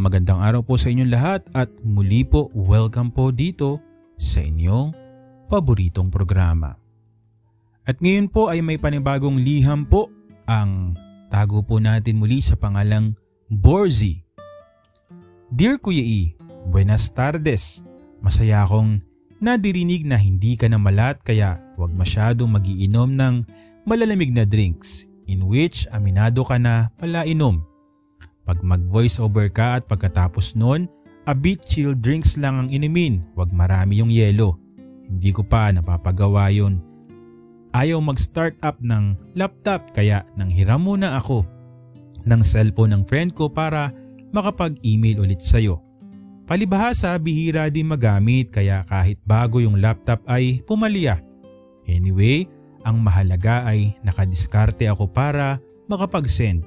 Magandang araw po sa inyong lahat at muli po welcome po dito sa inyong paboritong programa. At ngayon po ay may panibagong liham po ang tago po natin muli sa pangalang Borzi. Dear Kuya E, buenas tardes. Masaya akong nadirinig na hindi ka na malat kaya huwag masyadong magiinom ng malalamig na drinks in which aminado ka na pala inom. Pag mag-voice over ka at pagkatapos nun, a bit chill drinks lang ang inumin, wag marami yung yelo. Hindi ko pa napapagawa yun. Ayaw mag-start up ng laptop kaya nanghiram muna ako ng cellphone ng friend ko para makapag-email ulit sa'yo. Palibhasa, bihira din magamit kaya kahit bago yung laptop ay pumalya. Anyway, ang mahalaga ay nakadiskarte ako para makapag-send.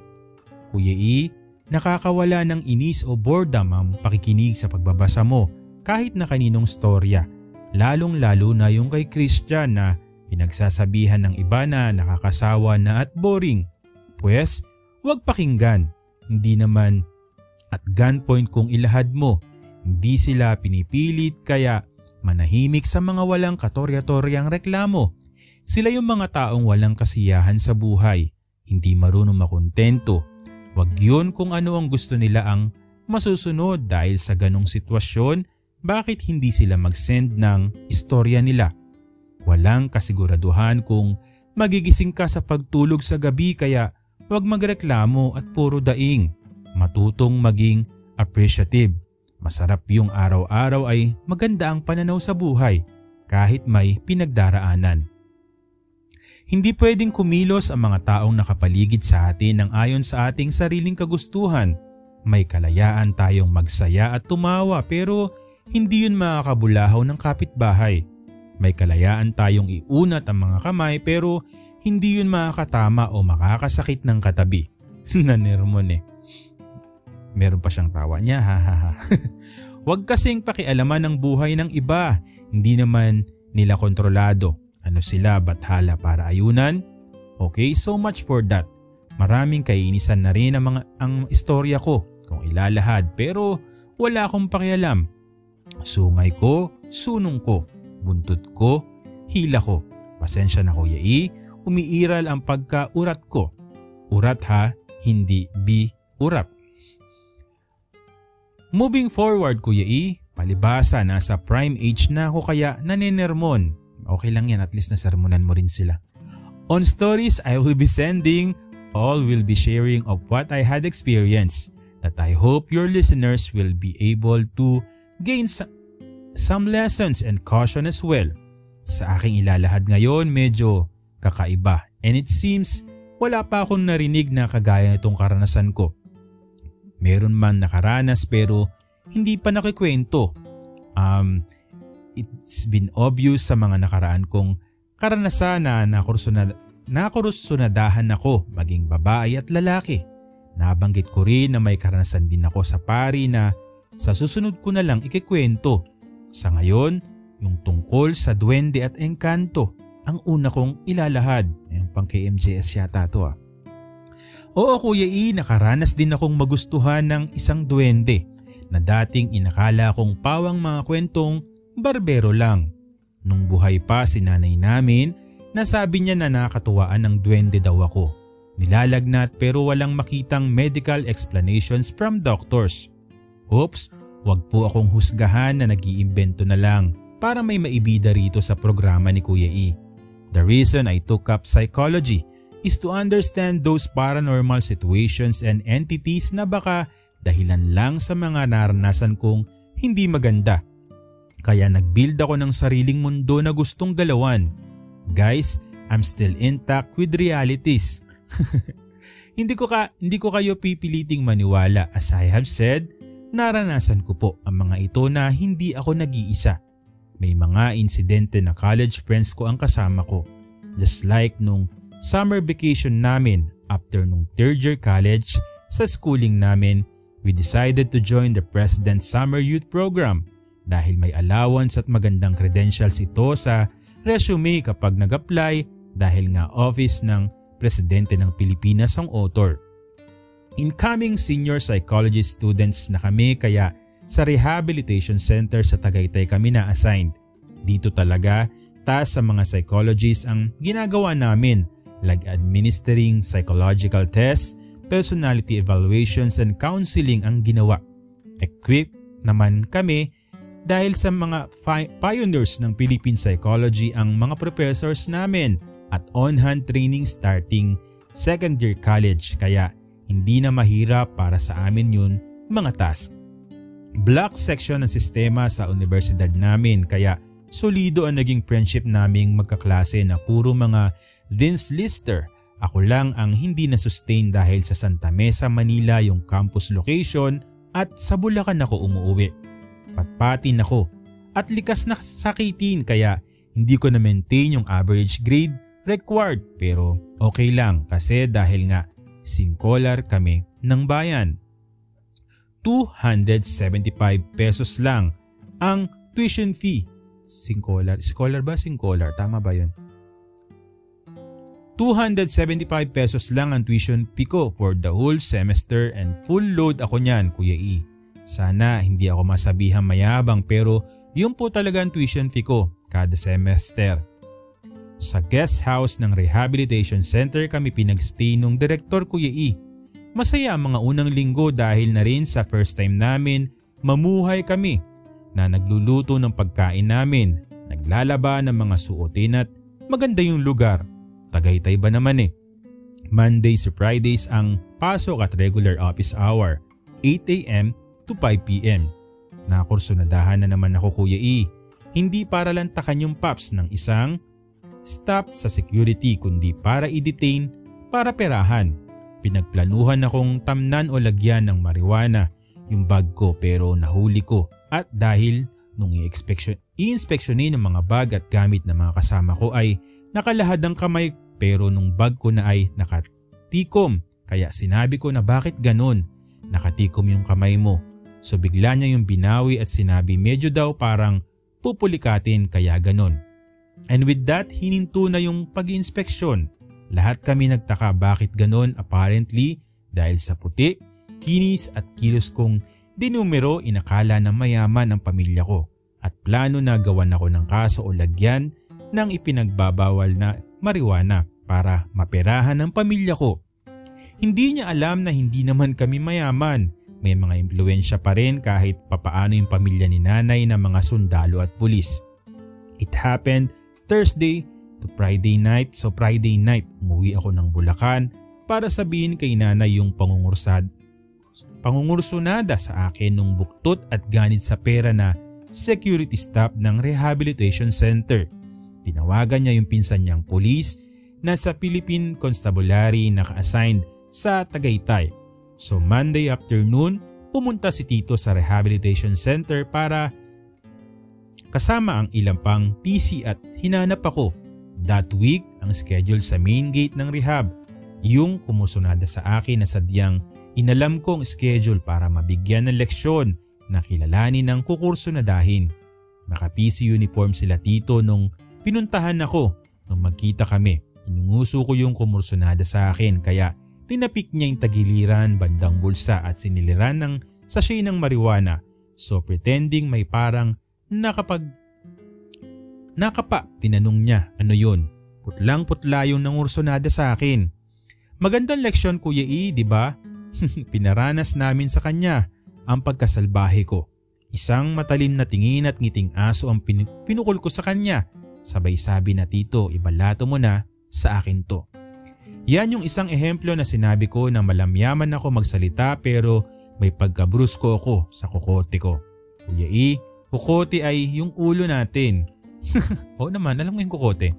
Kuya E, nakakawala ng inis o boredom ang pakikinig sa pagbabasa mo kahit na kaninong storya, lalong-lalo na yung kay Christian na pinagsasabihan ng iba na nakakasawa na at boring. Pwes, huwag pakinggan, hindi naman at gunpoint kung ilahad mo, hindi sila pinipilit kaya manahimik sa mga walang katorya-toryang reklamo. Sila yung mga taong walang kasiyahan sa buhay, hindi marunong makontento. Wag yun kung ano ang gusto nila ang masusunod dahil sa ganong sitwasyon, bakit hindi sila mag-send ng istorya nila? Walang kasiguraduhan kung magigising ka sa pagtulog sa gabi kaya wag magreklamo at puro daing. Matutong maging appreciative. Masarap yung araw-araw ay maganda ang pananaw sa buhay kahit may pinagdaraanan. Hindi pwedeng kumilos ang mga taong nakapaligid sa atin ng ayon sa ating sariling kagustuhan. May kalayaan tayong magsaya at tumawa pero hindi yun makakabulahaw ng kapitbahay. May kalayaan tayong iunat ang mga kamay pero hindi yun makakatama o makakasakit ng katabi. Nanermon eh. Meron pa siyang tawa niya, hahaha. Huwag kasing pakialaman ng buhay ng iba. Hindi naman nila kontrolado. Ano sila, bathala para ayunan? Okay, so much for that. Maraming kainisan na rin ang istorya ko kung ilalahad pero wala akong pakialam. Sungay ko, sunong ko, buntot ko, hila ko. Pasensya na Kuya E, umiiral ang pagka-urat ko. Urat ha, hindi bi-urap. Moving forward Kuya E, palibasa nasa prime age na ako kaya nanenermon. Okay lang yan, at least nasermonan mo rin sila. On stories I will be sending, all will be sharing of what I had experienced that I hope your listeners will be able to gain some lessons and caution as well. Sa aking ilalahad ngayon medyo kakaiba and it seems wala pa akong narinig na kagaya nitong karanasan ko. Meron man nakaranas pero hindi pa nakikwento. It's been obvious sa mga nakaraan kong karanasan na nakursunadahan ako maging babae at lalaki. Nabanggit ko rin na may karanasan din ako sa pari na sa susunod ko na lang ikikwento. Sa ngayon, yung tungkol sa duwende at engkanto ang una kong ilalahad. Yung pang KMJS yata to ah. Oo Kuya E, nakaranas din akong magustuhan ng isang duwende na dating inakala kong pawang mga kwentong barbero lang. Nung buhay pa si nanay namin, nasabi niya na nakatuwaan ng duwende daw ako. Nilalagnat pero walang makitang medical explanations from doctors. Oops, wag po akong husgahan na nag-iimbento na lang para may maibida rito sa programa ni Kuya E. The reason I took up psychology is to understand those paranormal situations and entities na baka dahilan lang sa mga naranasan kong hindi maganda. Kaya nag-build ako ng sariling mundo na gustong galawan. Guys, I'm still intact with realities. Hindi ko kayo pipiliting maniwala. As I have said, naranasan ko po ang mga ito na hindi ako nag-iisa. May mga insidente na college friends ko ang kasama ko. Just like nung summer vacation namin after nung third year college sa schooling namin, we decided to join the President's Summer Youth Program. Dahil may allowance at magandang credentials ito sa resume kapag nag-apply dahil nga office ng Presidente ng Pilipinas ang author. Incoming senior psychology students na kami kaya sa rehabilitation center sa Tagaytay kami na-assigned. Dito talaga, taas sa mga psychologists ang ginagawa namin, like administering psychological tests, personality evaluations and counseling ang ginawa. Equipped naman kami dahil sa mga pioneers ng Philippine psychology ang mga professors namin at on-hand training starting second year college kaya hindi na mahirap para sa amin yun mga task. Block section ng sistema sa universidad namin kaya solido ang naging friendship naming magkaklase na puro mga Dean's Lister. Ako lang ang hindi na-sustain dahil sa Santa Mesa, Manila yung campus location at sa Bulacan ako umuwi. Patpatin ako at likas na sakitin kaya hindi ko na-maintain yung average grade required pero okay lang kasi dahil nga singkolar kami ng bayan. 275 pesos lang ang tuition fee. Singkolar ba? Singkolar. Tama ba yun? 275 pesos lang ang tuition fee ko for the whole semester and full load ako niyan, Kuya E. Sana hindi ako masabihan mayabang pero yun po talaga ang tuition fee ko kada semester. Sa guest house ng rehabilitation center kami pinagstay nung direktor, Kuya E. Masaya ang mga unang linggo dahil na rin sa first time namin mamuhay kami na nagluluto ng pagkain namin, naglalaba ng mga suotin at maganda yung lugar. Tagaytay ba naman eh. Mondays to Fridays ang pasok at regular office hour, 8 a.m. to 5 p.m. Nakursunadahan na naman ako, Kuya E. Hindi para lantakan yung paps ng isang stop sa security kundi para i-detain para perahan. Pinagplanuhan akong tamnan o lagyan ng marijuana yung bag ko pero nahuli ko at dahil nung i-inspeksyonin ng mga bag at gamit ng mga kasama ko ay nakalahad ang kamay pero nung bag ko na ay nakatikom kaya sinabi ko na bakit ganon, nakatikom yung kamay mo. So bigla niya yung binawi at sinabi medyo daw parang pupulikatin kaya ganon. And with that, hininto na yung pag-inspeksyon. Lahat kami nagtaka bakit ganon apparently dahil sa puti, kinis at kilos kong dinumero inakala na mayaman ang pamilya ko at plano na gawan ako ng kaso o lagyan ng ipinagbabawal na marijuana para maperahan ang pamilya ko. Hindi niya alam na hindi naman kami mayaman. May mga impluwensya pa rin kahit papaano yung pamilya ni nanay na mga sundalo at pulis. It happened Thursday to Friday night. So Friday night, umuwi ako ng Bulacan para sabihin kay nanay yung pangungursunada sa akin nung buktot at ganit sa pera na security staff ng rehabilitation center. Tinawagan niya yung pinsan niyang pulis na sa Philippine Constabulary naka-assigned sa Tagaytay. So Monday afternoon, pumunta si Tito sa rehabilitation center para kasama ang ilang pang PC at hinanap ako. That week, ang schedule sa main gate ng rehab, yung kumusunada sa akin na sadyang inalam kong schedule para mabigyan ng leksyon na kilalanin ng kukursunadahin. Naka-PC uniform sila Tito nung pinuntahan ako. Nung magkita kami, inunguso ko yung kumursunada sa akin kaya tinapik niya yung tagiliran, bandang bulsa at siniliran ng sachet ng marijuana. So pretending may parang nakapa, tinanong niya, ano yun? Putlang-putla yung nangursonada sa akin. Magandang leksyon, Kuya E, di ba? Pinaranas namin sa kanya ang pagkasalbahe ko. Isang matalim na tingin at ngiting aso ang pinukol ko sa kanya. Sabay sabi na, Tito, ibalato mo na, sa akin to. Yan yung isang ehemplo na sinabi ko na malamyaman ako magsalita pero may pagkabrusko ako sa kokote ko. Kuya E, kokote ay yung ulo natin. Oo naman, alam mo yung kokote.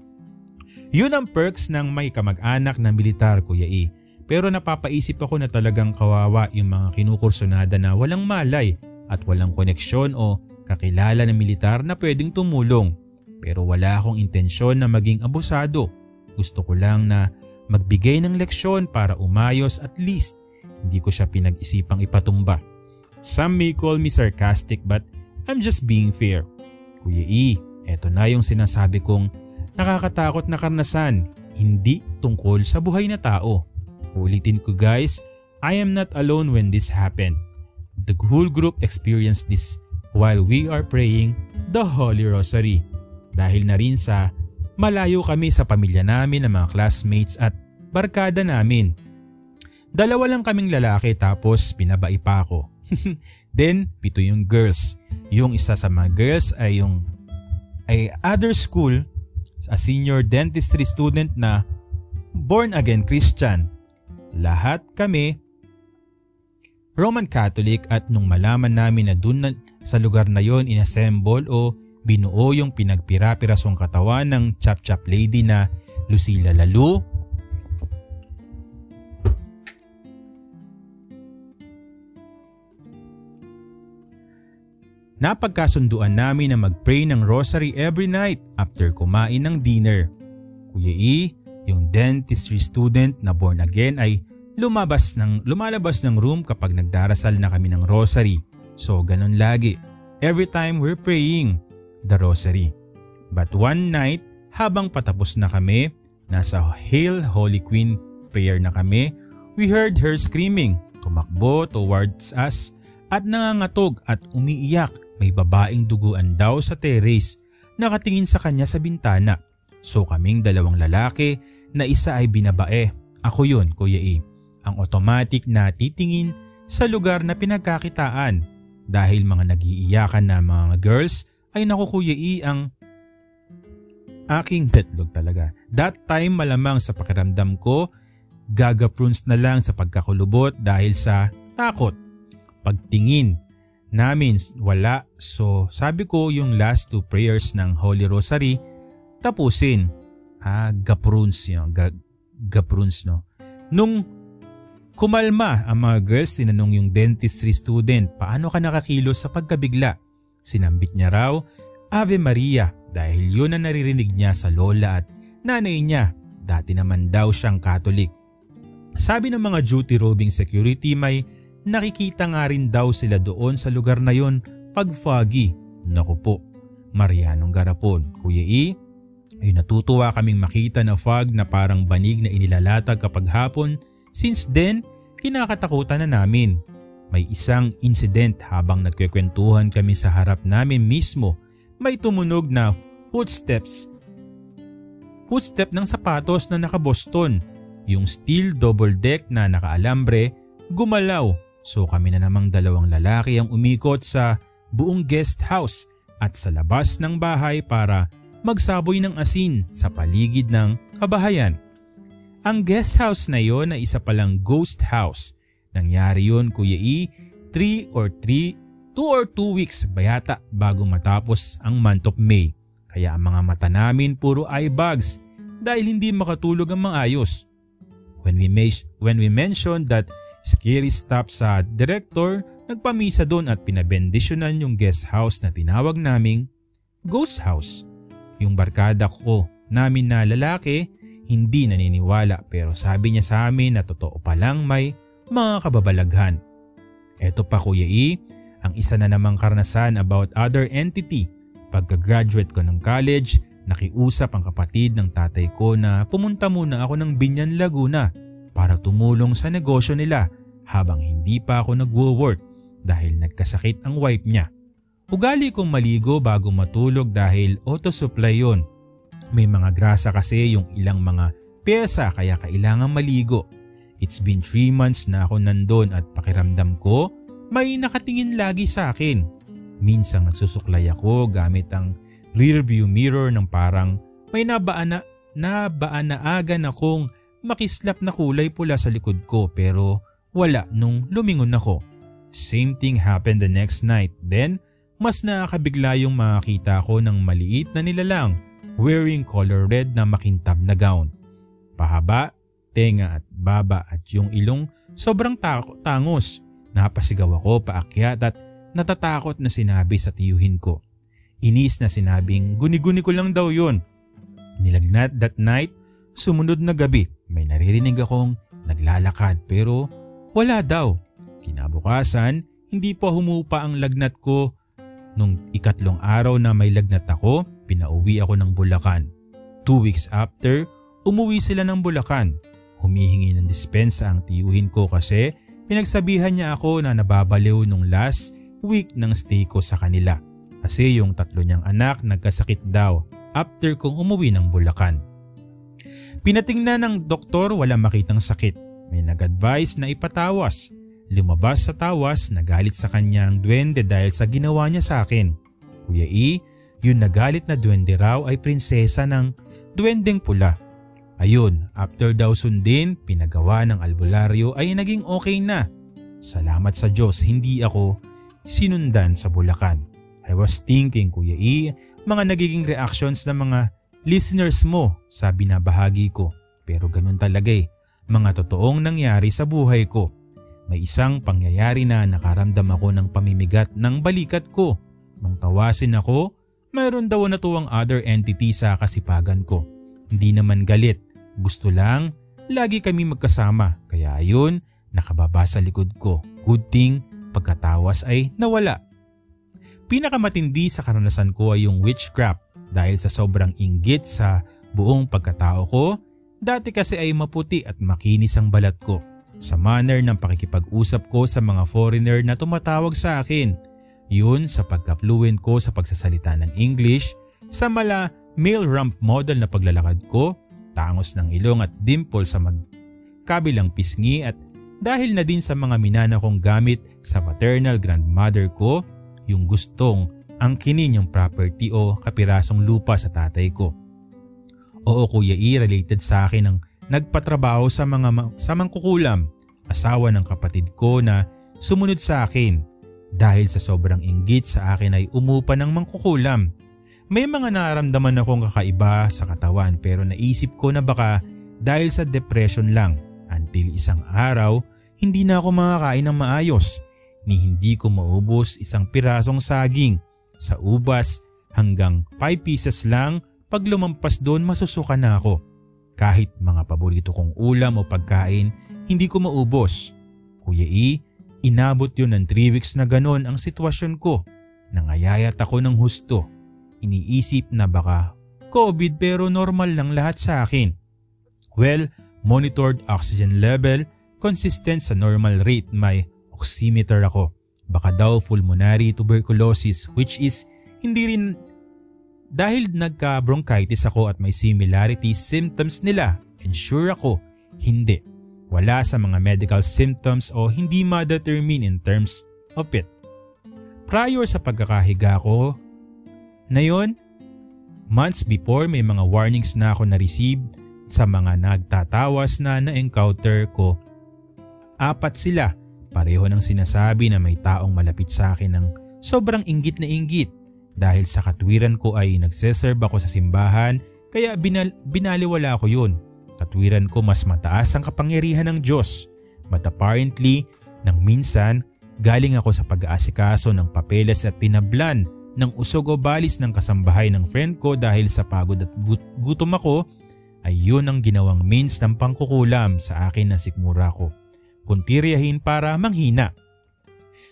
Yun ang perks ng may kamag-anak na militar, Kuya E. Pero napapaisip ako na talagang kawawa yung mga kinukursunada na walang malay at walang koneksyon o kakilala ng militar na pwedeng tumulong. Pero wala akong intensyon na maging abusado. Gusto ko lang na magbigay ng leksyon para umayos at least hindi ko siya pinag-isipang ipatumba. Some may call me sarcastic but I'm just being fair. Kuya E, eto na yung sinasabi kong nakakatakot na karanasan, hindi tungkol sa buhay na tao. Ulitin ko guys, I am not alone when this happened. The whole group experienced this while we are praying the Holy Rosary. Dahil na rin sa malayo kami sa pamilya namin ng mga classmates at barkada namin. 2 lang kaming lalaki tapos binabai pa ako. Then 7 yung girls. Yung isa sa mga girls ay other school, a senior dentistry student na born again Christian. Lahat kami Roman Catholic at nung malaman namin na dun sa lugar na yon inassemble o binuo yung pinagpira-pirasong katawan ng chap-chap lady na Lucila Lalu, napagkasunduan namin na mag-pray ng rosary every night after kumain ng dinner. Kuya E, yung dentistry student na born again ay lumalabas ng room kapag nagdarasal na kami ng rosary. So ganun lagi, every time we're praying the rosary. But one night, habang patapos na kami, nasa Hail Holy Queen prayer na kami, we heard her screaming, tumakbo towards us at nangangatog at umiiyak. May babaeng duguan daw sa terrace, nakatingin sa kanya sa bintana. So kaming 2 lalaki na isa ay binabae. Ako yun, Kuya E. Ang automatic na titingin sa lugar na pinagkakitaan. Dahil mga nag-iiyakan na mga girls, ay naku Kuya E ang aking betlog talaga. That time malamang sa pakiramdam ko, gagapruns na lang sa pagkakulubot dahil sa takot. Pagtingin namin wala, so sabi ko yung last 2 prayers ng Holy Rosary tapusin. Gapruns yun, gapruns no. Nung kumalma ang mga girls, tinanong yung dentistry student, paano ka nakakilos sa pagkabigla? Sinambit niya raw, Ave Maria, dahil yun ang naririnig niya sa lola at nanay niya. Dati naman daw siyang Catholic. Sabi ng mga duty-robing security, may nakikita nga rin daw sila doon sa lugar na yon pag foggy. Naku po, Marianong Garapon. Kuya E, ay natutuwa kaming makita na fog na parang banig na inilalatag kapag hapon. Since then, kinakatakutan na namin. May isang incident habang nagkwekwentuhan kami sa harap namin mismo. May tumunog na footstep ng sapatos na naka-Boston. Yung steel double deck na nakaalambre, gumalaw. So kami na namang 2 lalaki ang umikot sa buong guest house at sa labas ng bahay para magsaboy ng asin sa paligid ng kabahayan. Ang guest house na yon ay isa palang ghost house. Nangyari yon Kuya E, 2 or 2 weeks bayata bago matapos ang month of May. Kaya ang mga mata namin puro eye bags dahil hindi makatulog ang maayos. When we mentioned that scary stuff sa director, nagpamisa doon at pinabendisyonan yung guest house na tinawag naming ghost house. Yung barkada ko namin na lalaki hindi naniniwala pero sabi niya sa amin na totoo palang may mga kababalaghan. Eto pa Kuya E, ang isa na namang karanasan about other entity. Pagka-graduate ko ng college, nakiusap ang kapatid ng tatay ko na pumunta muna ako ng Binyan, Laguna para tumulong sa negosyo nila habang hindi pa ako nagwo-work dahil nagkasakit ang wife niya. Ugali kong maligo bago matulog dahil auto-supply yon. May mga grasa kasi yung ilang mga pyesa kaya kailangan maligo. It's been 3 months na ako nandun at pakiramdam ko may nakatingin lagi sa akin. Minsan nagsusuklay ako gamit ang rearview mirror ng parang may nabaanaagan akong makislap na kulay pula sa likod ko pero wala nung lumingon ako. Same thing happened the next night. Then, mas nakakabigla yung makita ko ng maliit na nilalang wearing color red na makintab na gown. Pahaba, tenga at baba at yung ilong sobrang tangos. Napasigaw ako paakyat at natatakot na sinabi sa tiyuhin ko. Inis na sinabing guni-guni ko lang daw yun. Nilagnat that night, sumunod na gabi may naririnig akong naglalakad pero wala daw. Kinabukasan, hindi pa humupa ang lagnat ko. Nung 3 araw na may lagnat ako, pinauwi ako ng Bulacan. 2 weeks after, umuwi sila ng Bulacan. Humihingi ng dispensa ang tiyuhin ko kasi Pinagsabihan niya ako na nababaliw nung last week ng stay ko sa kanila kasi yung 3 niyang anak nagkasakit daw after kong umuwi ng Bulacan. Pinatingnan ng doktor, wala makitang sakit. May nag-advise na ipatawas. Lumabas sa tawas, nagalit sa kanyang duwende dahil sa ginawa niya sa akin. Kuya E, yung nagalit na duwende raw ay prinsesa ng duwendeng pula. Ayun, after daw sundin, pinagawa ng albularyo ay naging okay na. Salamat sa Diyos, hindi ako sinundan sa Bulacan. I was thinking, Kuya E, mga nagiging reactions ng mga listeners mo sa binabahagi ko. Pero ganun talaga mga totoong nangyari sa buhay ko. May isang pangyayari na nakaramdam ako ng pamimigat ng balikat ko. Nung tawasin ako, mayroon daw natuwang other entity sa kasipagan ko. Hindi naman galit, gusto lang, lagi kami magkasama. Kaya ayun, nakababa sa likod ko. Good thing, pagkatawas ay nawala. Pinakamatindi sa karanasan ko ay yung witchcraft dahil sa sobrang inggit sa buong pagkatao ko. Dati kasi ay maputi at makinis ang balat ko. Sa manner ng pakikipag-usap ko sa mga foreigner na tumatawag sa akin. Yun sa pagka-fluent ko sa pagsasalita ng English, sa male ramp model na paglalakad ko, tangos ng ilong at dimple sa magkabilang pisngi at dahil na din sa mga minana kong gamit sa paternal grandmother ko, yung gustong angkinin yung property o kapirasong lupa sa tatay ko. Oo Kuya E, related sa akin ang nagpatrabaho sa mangkukulam, asawa ng kapatid ko na sumunod sa akin. Dahil sa sobrang inggit sa akin ay umupa ng mangkukulam. May mga nararamdaman akong kakaiba sa katawan pero naisip ko na baka dahil sa depression lang. Until isang araw, hindi na ako makakain ng maayos. Ni hindi ko maubos isang pirasong saging. Sa ubas hanggang 5 pieces lang, pag lumampas doon masusuka na ako. Kahit mga paborito kong ulam o pagkain, hindi ko maubos. Kuya E, inabot yun ng 3 weeks na ganon ang sitwasyon ko. Nangayayat ako ng husto. Iniisip na baka COVID pero normal lang lahat sa akin. Well, monitored oxygen level, consistent sa normal rate, may oximeter ako. Baka daw pulmonary tuberculosis which is hindi rin dahil nagka-bronchitis ako at may similarities symptoms nila. And sure ako, hindi. Wala sa mga medical symptoms o hindi ma-determine in terms of it. Prior sa pagkakahiga ko na yon, months before may mga warnings na ako na-receive sa mga nagtatawas na na-encounter ko. 4 sila, pareho ng sinasabi na may taong malapit sa akin ng sobrang inggit na inggit. Dahil sa katwiran ko ay nagseserve ako sa simbahan kaya binaliwala ko yun. Katwiran ko mas mataas ang kapangyarihan ng Diyos. But apparently, nang minsan, galing ako sa pag-aasikaso ng papeles at tinablan ng usog o balis ng kasambahay ng friend ko dahil sa pagod at gutom ako, ay yun ang ginawang means ng pangkukulam sa akin na sikmura ko. Puntiryahin para manghina.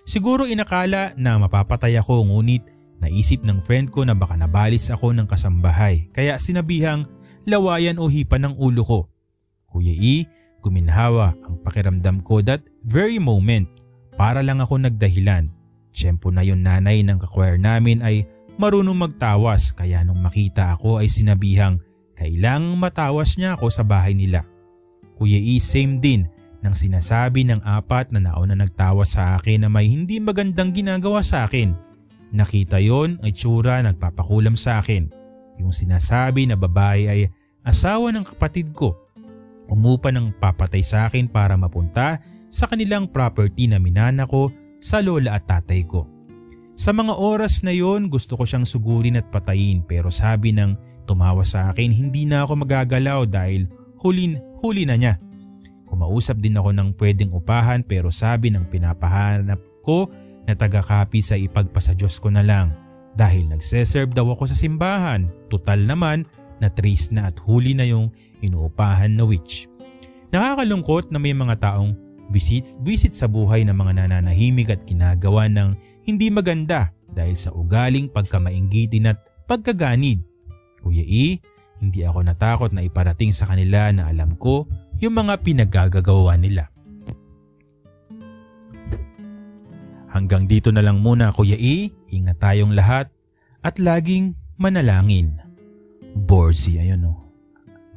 Siguro inakala na mapapatay ako ngunit naisip ng friend ko na baka nabalis ako ng kasambahay kaya sinabihang lawayan o hipan ng ulo ko. Kuya E, guminhawa ang pakiramdam ko that very moment. Para lang ako nagdahilan. Tiyempo na yung nanay ng kakwire namin ay marunong magtawas kaya nung makita ako ay sinabihang kailang matawas niya ako sa bahay nila. Kuya E, same din nang sinasabi ng 4 na nauna nagtawas sa akin na may hindi magandang ginagawa sa akin. Nakita yon ay tsura nagpapakulam sa akin. Yung sinasabi na babae ay asawa ng kapatid ko. Umupa ng papatay sa akin para mapunta sa kanilang property na minana ko sa lola at tatay ko. Sa mga oras na yon gusto ko siyang sugurin at patayin pero sabi ng tumawa sa akin hindi na ako magagalaw dahil huli na niya. Kumausap din ako ng pwedeng upahan pero sabi ng pinapahanap ko na taga-copy sa ipagpasa Diyos ko na lang dahil nagseserve daw ako sa simbahan. Total naman na trace na at huli na yung inuupahan na witch. Nakakalungkot na may mga taong visit sa buhay ng mga nananahimik at ginagawa ng hindi maganda dahil sa ugaling pagkamainggitin at pagkaganid. Kuya E, hindi ako natakot na iparating sa kanila na alam ko yung mga pinaggagawa nila. Hanggang dito na lang muna, Kuya E. Ingat tayong lahat at laging manalangin. Borzi, ayun o.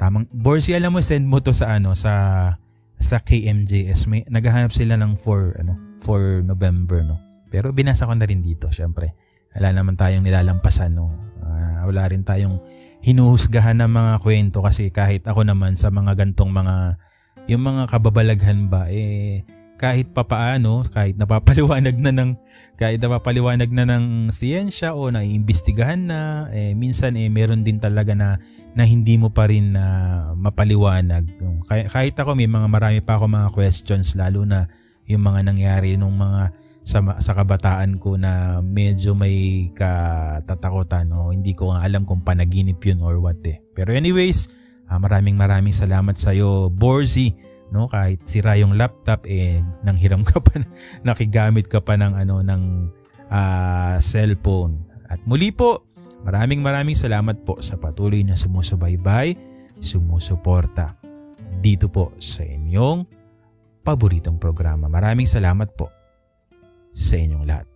Tamang, Borzi, alam mo, send mo to sa KMJS. May naghahanap sila ng for November, no. Pero binasa ko na rin dito, syempre. Wala naman tayong nilalampasan, no. Wala rin tayong hinuhusgahan ng mga kwento kasi kahit ako naman sa mga gantong yung mga kababalaghan ba, kahit papaano, kahit napapaliwanag na ng siyensya o naiimbestigahan na, minsan meron din talaga na hindi mo pa rin mapaliwanag. Kahit ako marami pa ako mga questions, lalo na yung mga nangyari nung mga sa kabataan ko na medyo may katatakutan o hindi ko nga alam kung panaginip yun or what Pero anyways, maraming salamat sa iyo, Borzi, no? Kahit sira yung laptop nanghiram ka pa, nakigamit ka pa ng cellphone. At muli po, maraming salamat po sa patuloy na sumusubaybay, sumusuporta dito po sa inyong paboritong programa. Maraming salamat po sa inyong lahat.